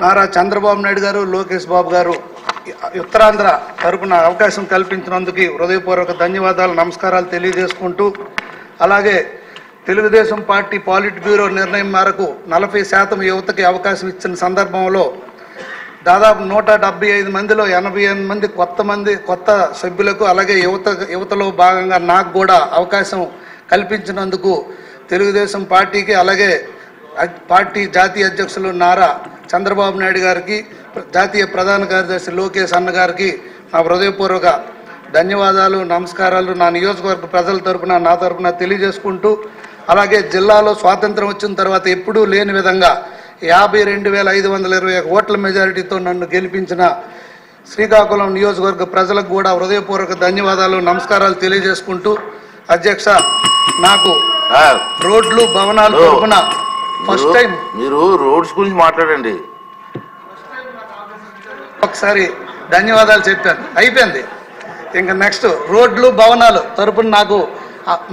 నారా చంద్రబాబు నాయుడు గారు, లోకేష్ బాబు గారు ఉత్తరాంధ్ర తరపున అవకాశం కల్పించినందుకు హృదయపూర్వక ధన్యవాదాలు, నమస్కారాలు తెలియజేసుకుంటూ, అలాగే తెలుగుదేశం పార్టీ పాలిట్ బ్యూరో నిర్ణయం మేరకు 40% యువతకి అవకాశం ఇచ్చిన సందర్భంలో దాదాపు 175 మందిలో 88 మంది కొత్త సభ్యులకు, అలాగే యువతలో భాగంగా నాకు కూడా అవకాశం కల్పించినందుకు తెలుగుదేశం పార్టీకి, అలాగే పార్టీ జాతీయ అధ్యక్షులు నారా చంద్రబాబు నాయుడు గారికి, జాతీయ ప్రధాన కార్యదర్శి లోకేష్ అన్న గారికి నా హృదయపూర్వక ధన్యవాదాలు, నమస్కారాలు నా నియోజకవర్గ ప్రజల తరపున, నా తరపున తెలియజేసుకుంటూ, అలాగే జిల్లాలో స్వాతంత్రం వచ్చిన తర్వాత ఎప్పుడూ లేని విధంగా 52,521 ఓట్ల మెజారిటీతో నన్ను గెలిపించిన శ్రీకాకుళం నియోజకవర్గ ప్రజలకు కూడా హృదయపూర్వక ధన్యవాదాలు, నమస్కారాలు తెలియజేసుకుంటూ, అధ్యక్ష నాకు రోడ్లు భవనాలు తరపున ఫస్ట్ టైం మీరు రోడ్స్ గురించి మాట్లాడండి. ఒకసారి ధన్యవాదాలు చెప్పాను, అయిపోయింది. ఇంకా నెక్స్ట్ రోడ్లు భవనాలు తరపున నాకు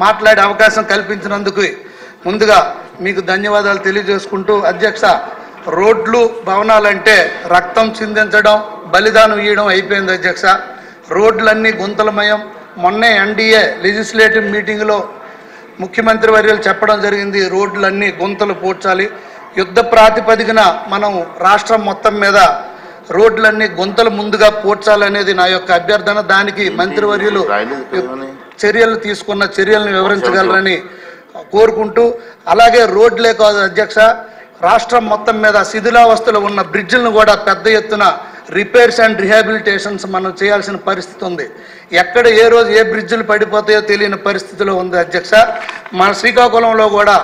మాట్లాడే అవకాశం కల్పించినందుకు ముందుగా మీకు ధన్యవాదాలు తెలియజేసుకుంటూ, అధ్యక్ష రోడ్లు భవనాలంటే రక్తం చిందించడం, బలిదానం ఇవ్వడం అయిపోయింది అధ్యక్ష. రోడ్లన్నీ గుంతలమయం. మొన్నే ఎన్డీఏ లెజిస్లేటివ్ మీటింగ్లో ముఖ్యమంత్రి వర్యులు చెప్పడం జరిగింది, రోడ్లన్నీ గుంతలు పూడ్చాలి. యుద్ధ ప్రాతిపదికన మనం రాష్ట్రం మొత్తం మీద రోడ్లన్నీ గుంతలు ముందుగా పూడ్చాలనేది నా యొక్క అభ్యర్థన. దానికి మంత్రివర్యులు చర్యలు తీసుకున్న చర్యలను వివరించగలరని కోరుకుంటూ, అలాగే రోడ్లే కాదు అధ్యక్ష, రాష్ట్రం మొత్తం మీద శిథిలావస్థలో ఉన్న బ్రిడ్జిలను కూడా పెద్ద ఎత్తున రిపేర్స్ అండ్ రిహాబిలిటేషన్స్ మనం చేయాల్సిన పరిస్థితి ఉంది. ఎక్కడ ఏ రోజు ఏ బ్రిడ్జిలు పడిపోతాయో తెలియని పరిస్థితిలో ఉంది అధ్యక్ష. మన శ్రీకాకుళంలో కూడా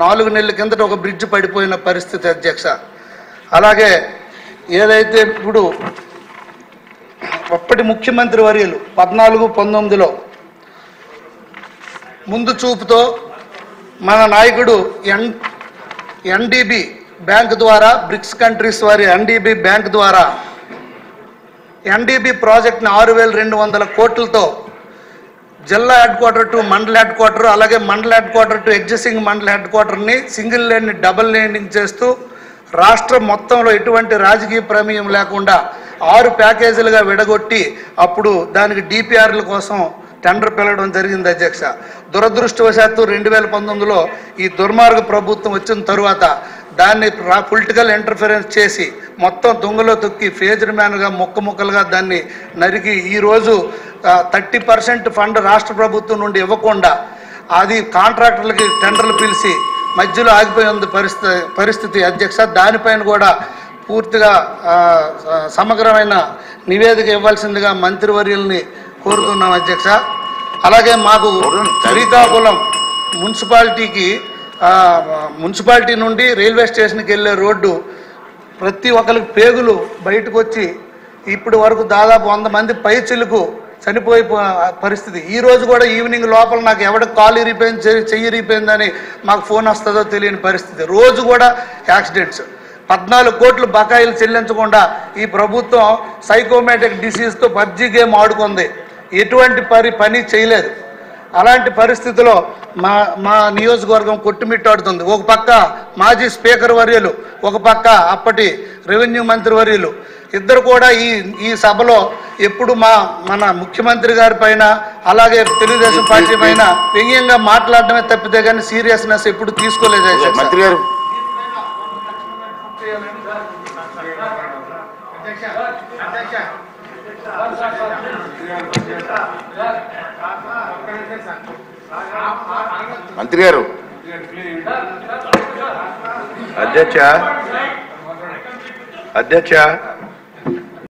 4 నెలల కిందట ఒక బ్రిడ్జ్ పడిపోయిన పరిస్థితి అధ్యక్ష. అలాగే ఏదైతే ఇప్పుడు అప్పటి ముఖ్యమంత్రి వర్యులు 14-19లో ముందు చూపుతో మన నాయకుడు ఎన్డీబీ బ్యాంక్ ద్వారా, బ్రిక్స్ కంట్రీస్ వారి ఎన్డీబీ బ్యాంక్ ద్వారా ఎన్డీబీ ప్రాజెక్ట్ని 6,200 కోట్లతో జిల్లా హెడ్ క్వార్టర్ టు మండల హెడ్ క్వార్టర్, అలాగే మండల హెడ్ క్వార్టర్ టు ఎగ్జిస్టింగ్ మండల హెడ్ క్వార్టర్ని సింగిల్ లేన్ని డబుల్ లేనింగ్ చేస్తూ రాష్ట్రం మొత్తంలో ఎటువంటి రాజకీయ ప్రమేయం లేకుండా 6 ప్యాకేజీలుగా విడగొట్టి అప్పుడు దానికి డిపిఆర్ల కోసం టెండర్ పిలవడం జరిగింది అధ్యక్ష. దురదృష్టవశాత్తు 2019లో ఈ దుర్మార్గ ప్రభుత్వం వచ్చిన తరువాత దాన్ని పొలిటికల్ ఇంటర్ఫరెన్స్ చేసి మొత్తం దొంగలో తొక్కి ఫేజ్డ్ మ్యాన్గా ముక్కలుగా దాన్ని నరికి ఈరోజు 30% ఫండ్ రాష్ట్ర ప్రభుత్వం నుండి ఇవ్వకుండా అది కాంట్రాక్టర్లకి టెండర్లు పిలిచి మధ్యలో ఆగిపోయి ఉంది పరిస్థితి అధ్యక్ష. దానిపైన కూడా పూర్తిగా సమగ్రమైన నివేదిక ఇవ్వాల్సిందిగా మంత్రివర్యుల్ని కోరుతున్నాం అధ్యక్ష. అలాగే మాకు శ్రీకాకుళం మున్సిపాలిటీ నుండి రైల్వే స్టేషన్కి వెళ్ళే రోడ్డు ప్రతి ఒక్కరికి పేగులు బయటకు వచ్చి ఇప్పటి వరకు దాదాపు 100 మంది పైచిలకు చనిపోయే పరిస్థితి. ఈరోజు కూడా ఈవినింగ్ లోపల నాకు ఎవరికి కాలు ఇరిపోయింది, చెయ్యి ఇరిపోయిందని మాకు ఫోన్ వస్తుందో తెలియని పరిస్థితి. రోజు కూడా యాక్సిడెంట్స్. 14 కోట్లు బకాయిలు చెల్లించకుండా ఈ ప్రభుత్వం సైకోమేటిక్ డిసీజ్తో పబ్జీ గేమ్ ఆడుకుంది, ఎటువంటి పని చేయలేదు. అలాంటి పరిస్థితిలో మా నియోజకవర్గం కొట్టుమిట్టాడుతుంది. ఒక పక్క మాజీ స్పీకర్ వర్యులు, ఒక పక్క అప్పటి రెవెన్యూ మంత్రి వర్యులు ఇద్దరు కూడా ఈ సభలో ఎప్పుడు మన ముఖ్యమంత్రి గారి పైన, అలాగే తెలుగుదేశం పార్టీ పైన వ్యంగ్యంగా మాట్లాడడమే తప్పితే కానీ సీరియస్నెస్ ఎప్పుడు తీసుకోలేదు మంత్రి గారు. మంత్రి గారు, అధ్యక్ష